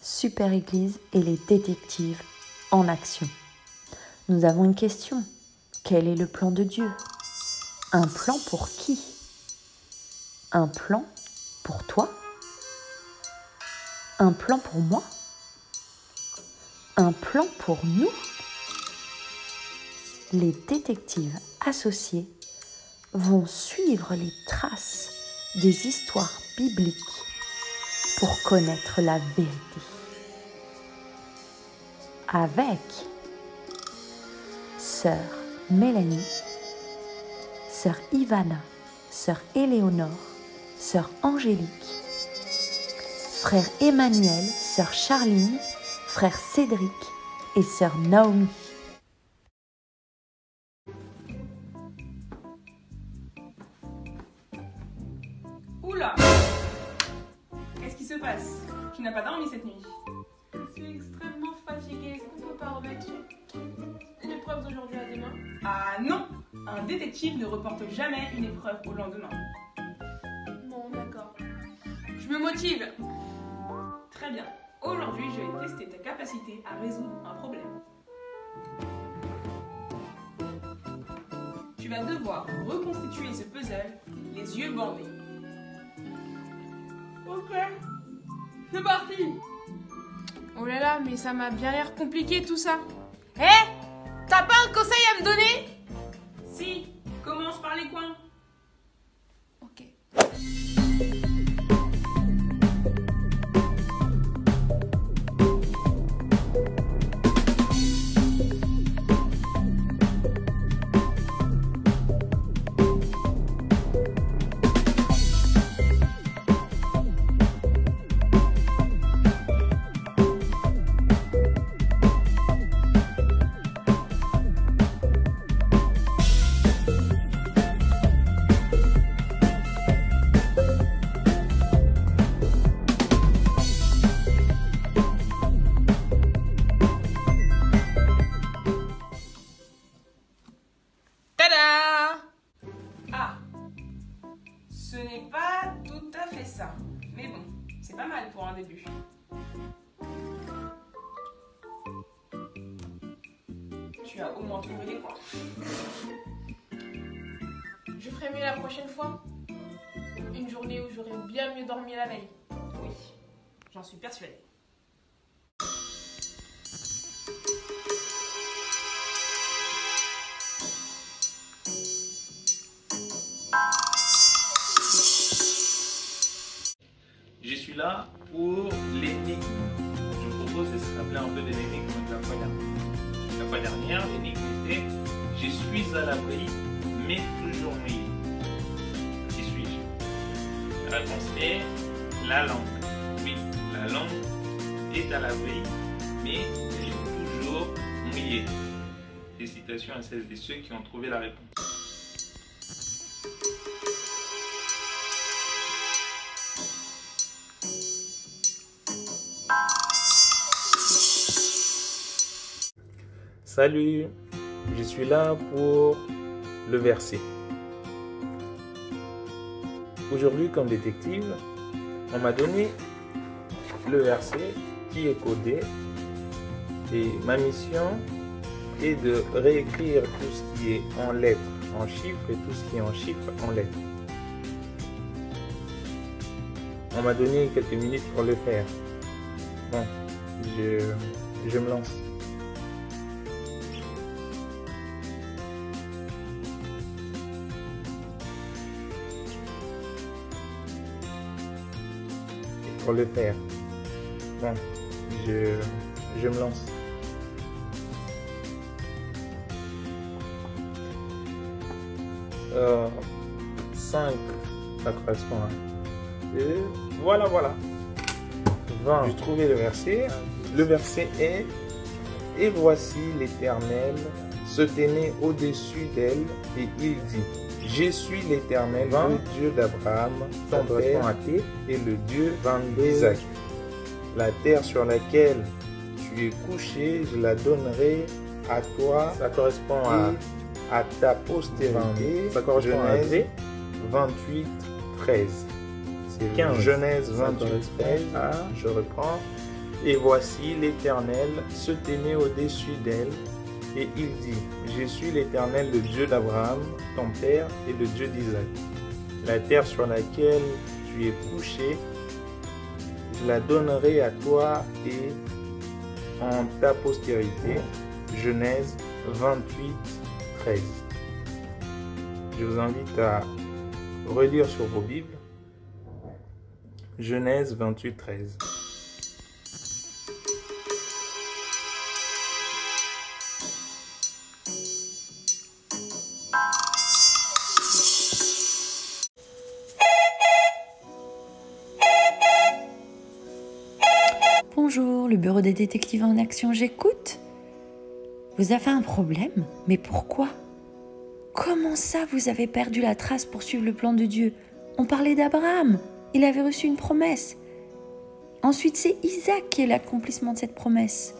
Super Église et les détectives en action. Nous avons une question. Quel est le plan de Dieu? Un plan pour qui? Un plan pour toi? Un plan pour moi? Un plan pour nous? Les détectives associés vont suivre les traces des histoires bibliques pour connaître la vérité. Avec sœur Mélanie, sœur Ivana, sœur Éléonore, sœur Angélique, frère Emmanuel, sœur Charline, frère Cédric et sœur Naomi. Oula! Qu'est-ce qui se passe? Tu n'as pas dormi cette nuit? Je suis extrêmement fatiguée. Est-ce qu'on peut pas remettre l'épreuve d'aujourd'hui à demain? Ah non! Un détective ne reporte jamais une épreuve au lendemain. Bon, d'accord. Je me motive. Très bien. Aujourd'hui, je vais tester ta capacité à résoudre un problème. Tu vas devoir reconstituer ce puzzle les yeux bandés. Ok. C'est parti. Oh là là, mais ça m'a bien l'air compliqué tout ça. Hé! T'as pas un conseil à me donner? Si, commence par les coins. Ok. Ah, ce n'est pas tout à fait ça. Mais bon, c'est pas mal pour un début. Tu as au moins trouvé les coins. Je ferai mieux la prochaine fois. Une journée où j'aurai bien mieux dormi la veille. Oui, j'en suis persuadée. Je suis là pour l'énigme. Je vous propose de se rappeler un peu de l'énigme de la fois dernière. La fois dernière, l'énigme était « Je suis à l'abri, mais toujours mouillé ». Qui suis-je? La réponse est la langue. Oui, la langue est à l'abri, mais elle est toujours mouillée. Félicitations à celles et ceux qui ont trouvé la réponse. Salut, je suis là pour le verset. Aujourd'hui, comme détective, on m'a donné le verset qui est codé et ma mission est de réécrire tout ce qui est en lettres, en chiffres et tout ce qui est en chiffres, en lettres. On m'a donné quelques minutes pour le faire. Bon, je me lance. Pour le faire. Bon, je me lance. Euh, 5, ça correspond à 2. Voilà. 20. J'ai trouvé le verset. Le verset est « Et voici l'Éternel se tenait au-dessus d'elle et il dit, je suis l'Éternel, le Dieu d'Abraham, ton père, et le Dieu d'Isaac. La terre sur laquelle tu es couché, je la donnerai à toi. Ça correspond à ta postérité. Ça correspond à Genèse 28, 13. C'est 15. Genèse 28, 13. Je reprends. Et voici l'Éternel se tenait au-dessus d'elle, et il dit, je suis l'Éternel, le Dieu d'Abraham, ton père, et le Dieu d'Isaac. La terre sur laquelle tu es couché, je la donnerai à toi et en ta postérité. Genèse 28, 13. Je vous invite à relire sur vos Bibles. Genèse 28, 13. Bonjour, le bureau des détectives en action, j'écoute. Vous avez un problème? Mais pourquoi? Comment ça, vous avez perdu la trace pour suivre le plan de Dieu? On parlait d'Abraham, il avait reçu une promesse. Ensuite, c'est Isaac qui est l'accomplissement de cette promesse.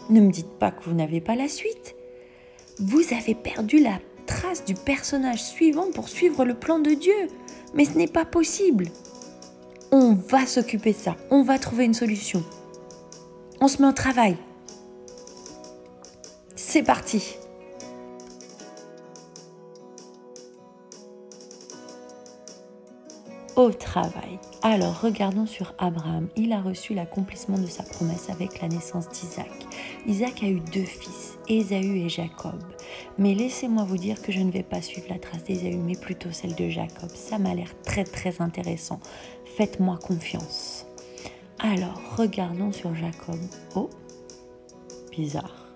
Ne me dites pas que vous n'avez pas la suite. Vous avez perdu la trace du personnage suivant pour suivre le plan de Dieu. Mais ce n'est pas possible. On va s'occuper de ça, on va trouver une solution. On se met au travail. C'est parti. Au travail. Alors, regardons sur Abraham. Il a reçu l'accomplissement de sa promesse avec la naissance d'Isaac. Isaac a eu 2 fils, Ésaü et Jacob. Mais laissez-moi vous dire que je ne vais pas suivre la trace d'Ésaü, mais plutôt celle de Jacob. Ça m'a l'air très très intéressant. Faites-moi confiance. Alors, regardons sur Jacob. Oh, bizarre.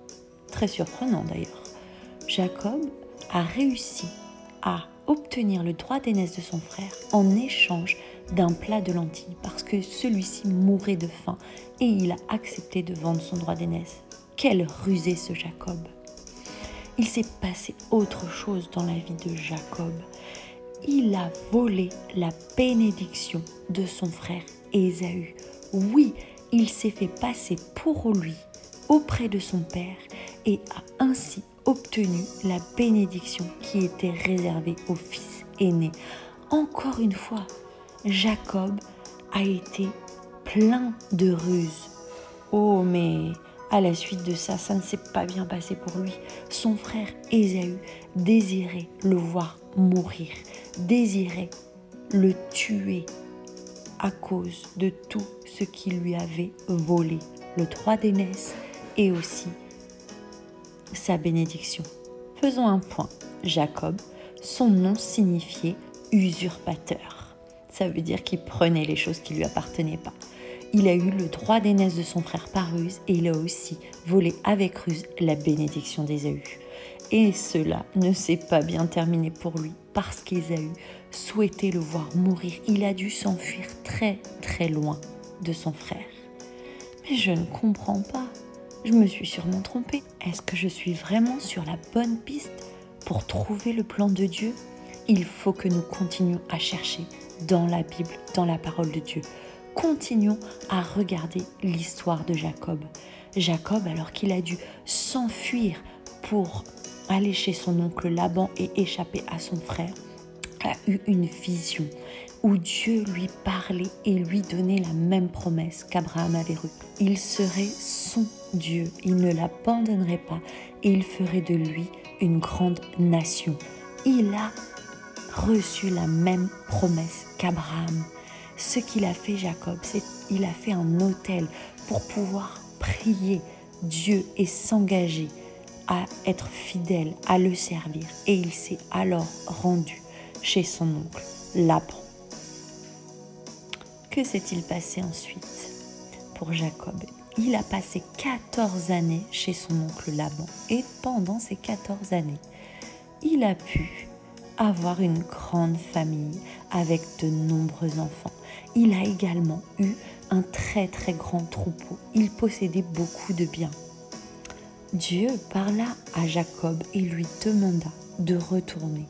Très surprenant d'ailleurs. Jacob a réussi à obtenir le droit d'aînesse de son frère en échange d'un plat de lentilles parce que celui-ci mourait de faim et il a accepté de vendre son droit d'aînesse. Quel rusé ce Jacob! Il s'est passé autre chose dans la vie de Jacob. Il a volé la bénédiction de son frère Ésaü. Oui, il s'est fait passer pour lui auprès de son père et a ainsi obtenu la bénédiction qui était réservée au fils aîné. Encore une fois, Jacob a été plein de ruses. Oh, mais à la suite de ça, ça ne s'est pas bien passé pour lui. Son frère Ésaü désirait le voir mourir, désirait le tuer à cause de tout ce qu'il lui avait volé, le droit d'aînesse et aussi sa bénédiction. Faisons un point. Jacob, son nom signifiait usurpateur. Ça veut dire qu'il prenait les choses qui ne lui appartenaient pas. Il a eu le droit d'aînesse de son frère par ruse et il a aussi volé avec ruse la bénédiction d'Ésaü. Et cela ne s'est pas bien terminé pour lui parce qu'Ésaü souhaitait le voir mourir. Il a dû s'enfuir très très loin de son frère. Mais je ne comprends pas. Je me suis sûrement trompée. Est-ce que je suis vraiment sur la bonne piste pour trouver le plan de Dieu? Il faut que nous continuions à chercher dans la Bible, dans la parole de Dieu. Continuons à regarder l'histoire de Jacob. Jacob, alors qu'il a dû s'enfuir pour aller chez son oncle Laban et échapper à son frère, a eu une vision où Dieu lui parlait et lui donnait la même promesse qu'Abraham avait reçue. Il serait son Dieu, il ne l'abandonnerait pas et il ferait de lui une grande nation. Il a reçu la même promesse qu'Abraham. Ce qu'il a fait Jacob, c'est qu'il a fait un autel pour pouvoir prier Dieu et s'engager à être fidèle, à le servir. Et il s'est alors rendu chez son oncle Laban. Que s'est-il passé ensuite pour Jacob? Il a passé 14 années chez son oncle Laban. Et pendant ces 14 années, il a pu avoir une grande famille avec de nombreux enfants. Il a également eu un très très grand troupeau. Il possédait beaucoup de biens. Dieu parla à Jacob et lui demanda de retourner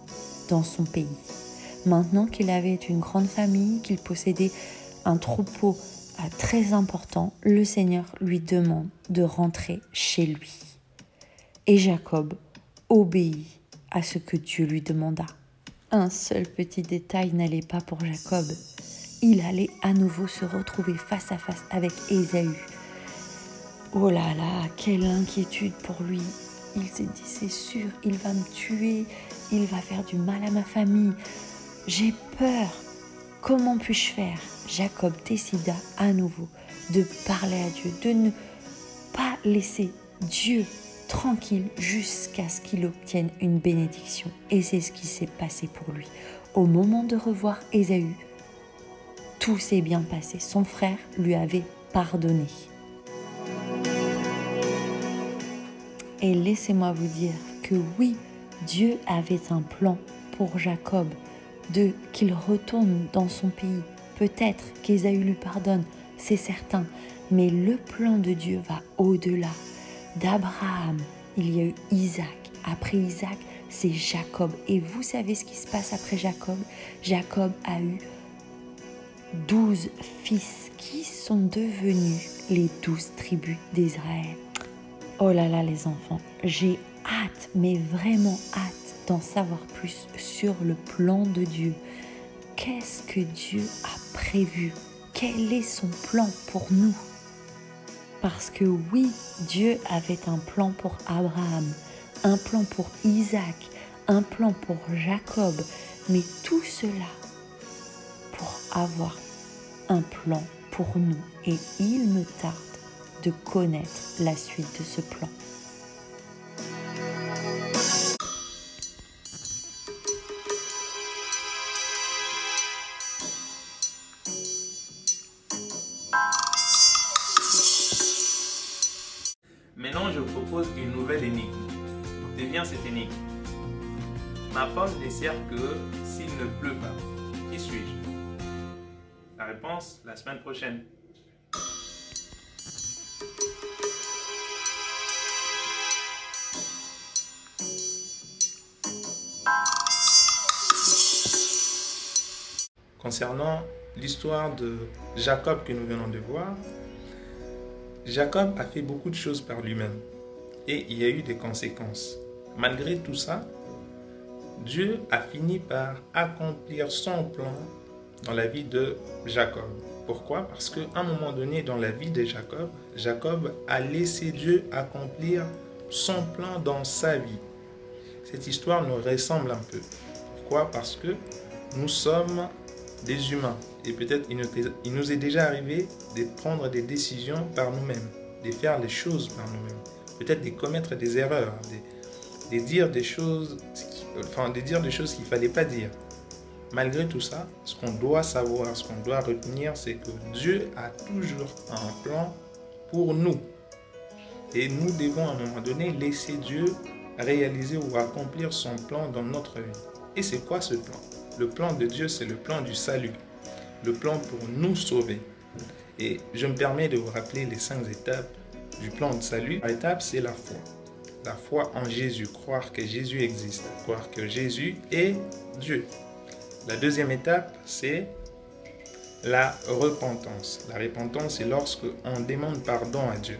dans son pays. Maintenant qu'il avait une grande famille, qu'il possédait un troupeau très important, le Seigneur lui demande de rentrer chez lui. Et Jacob obéit à ce que Dieu lui demanda. Un seul petit détail n'allait pas pour Jacob. il allait à nouveau se retrouver face à face avec Ésaü. Oh là là, quelle inquiétude pour lui. Il s'est dit, c'est sûr, il va me tuer, il va faire du mal à ma famille. J'ai peur. Comment puis-je faire? Jacob décida à nouveau de parler à Dieu, de ne pas laisser Dieu tranquille jusqu'à ce qu'il obtienne une bénédiction. Et c'est ce qui s'est passé pour lui. Au moment de revoir Ésaü, tout s'est bien passé. Son frère lui avait pardonné. Et laissez-moi vous dire que oui, Dieu avait un plan pour Jacob, qu'il retourne dans son pays. Peut-être qu'Ésaü lui pardonne, c'est certain, mais le plan de Dieu va au-delà. D'Abraham, il y a eu Isaac. Après Isaac, c'est Jacob. Et vous savez ce qui se passe après Jacob? Jacob a eu 12 fils qui sont devenus les 12 tribus d'Israël. Oh là là les enfants, j'ai hâte, mais vraiment hâte d'en savoir plus sur le plan de Dieu. Qu'est-ce que Dieu a prévu? Quel est son plan pour nous? Parce que oui, Dieu avait un plan pour Abraham, un plan pour Isaac, un plan pour Jacob, mais tout cela pour avoir un plan pour nous. Et il me tarde de connaître la suite de ce plan. Maintenant, je vous propose une nouvelle énigme. Notez bien cette énigme. Ma pomme ne sert que s'il ne pleut pas. Qui suis-je? La réponse, la semaine prochaine. Concernant l'histoire de Jacob que nous venons de voir, Jacob a fait beaucoup de choses par lui-même et il y a eu des conséquences. Malgré tout ça, Dieu a fini par accomplir son plan dans la vie de Jacob. Pourquoi? Parce qu'à un moment donné dans la vie de Jacob, Jacob a laissé Dieu accomplir son plan dans sa vie. Cette histoire nous ressemble un peu. Pourquoi? Parce que nous sommes des humains et peut-être il nous est déjà arrivé de prendre des décisions par nous-mêmes, de faire les choses par nous-mêmes, peut-être de commettre des erreurs, de dire des choses qu'il ne fallait pas dire. Malgré tout ça, ce qu'on doit savoir, ce qu'on doit retenir, c'est que Dieu a toujours un plan pour nous. Et nous devons à un moment donné laisser Dieu réaliser ou accomplir son plan dans notre vie. Et c'est quoi ce plan? Le plan de Dieu, c'est le plan du salut, le plan pour nous sauver. Et je me permets de vous rappeler les 5 étapes du plan de salut. La première étape, c'est la foi. La foi en Jésus, croire que Jésus existe, croire que Jésus est Dieu. La deuxième étape, c'est la repentance. La repentance, c'est lorsque on demande pardon à Dieu.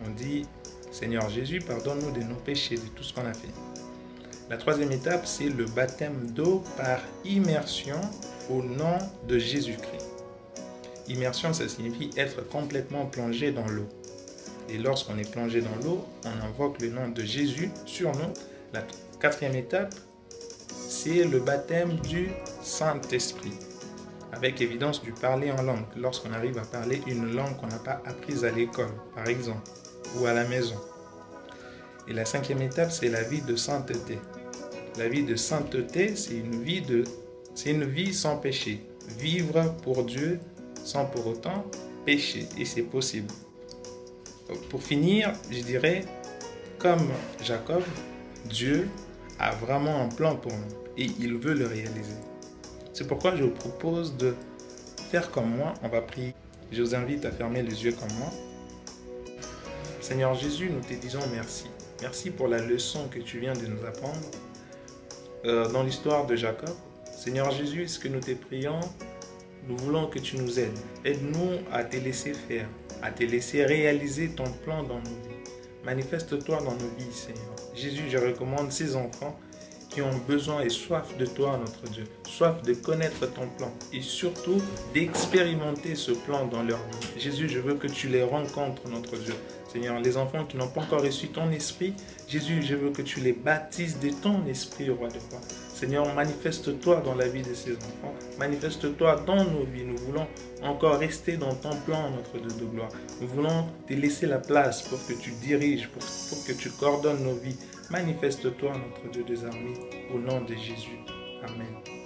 On dit, Seigneur Jésus, pardonne-nous de nos péchés, de tout ce qu'on a fait. La troisième étape, c'est le baptême d'eau par immersion au nom de Jésus-Christ. Immersion, ça signifie être complètement plongé dans l'eau. Et lorsqu'on est plongé dans l'eau, on invoque le nom de Jésus sur nous. La quatrième étape, c'est le baptême du Saint-Esprit. Avec évidence du parler en langue. Lorsqu'on arrive à parler une langue qu'on n'a pas apprise à l'école, par exemple, ou à la maison. Et la cinquième étape, c'est la vie de sainteté. La vie de sainteté, c'est une vie sans péché. Vivre pour Dieu sans pour autant pécher. Et c'est possible. Pour finir, je dirais, comme Jacob, Dieu a vraiment un plan pour nous et il veut le réaliser. C'est pourquoi je vous propose de faire comme moi. On va prier. Je vous invite à fermer les yeux comme moi. Seigneur Jésus, nous te disons merci. Merci pour la leçon que tu viens de nous apprendre dans l'histoire de Jacob. Seigneur Jésus, ce que nous te prions, nous voulons que tu nous aides. Aide-nous à te laisser faire, à te laisser réaliser ton plan dans nos vies. Manifeste-toi dans nos vies, Seigneur. Jésus, je recommande ces enfants qui ont besoin et soif de toi, notre Dieu. Soif de connaître ton plan et surtout d'expérimenter ce plan dans leur vie. Jésus, je veux que tu les rencontres, notre Dieu. Seigneur, les enfants qui n'ont pas encore reçu ton esprit, Jésus, je veux que tu les baptises de ton esprit, roi de roi. Seigneur, manifeste-toi dans la vie de ces enfants. Manifeste-toi dans nos vies. Nous voulons encore rester dans ton plan, notre Dieu de gloire. Nous voulons te laisser la place pour que tu diriges, pour que tu coordonnes nos vies. Manifeste-toi, notre Dieu des armées, au nom de Jésus. Amen.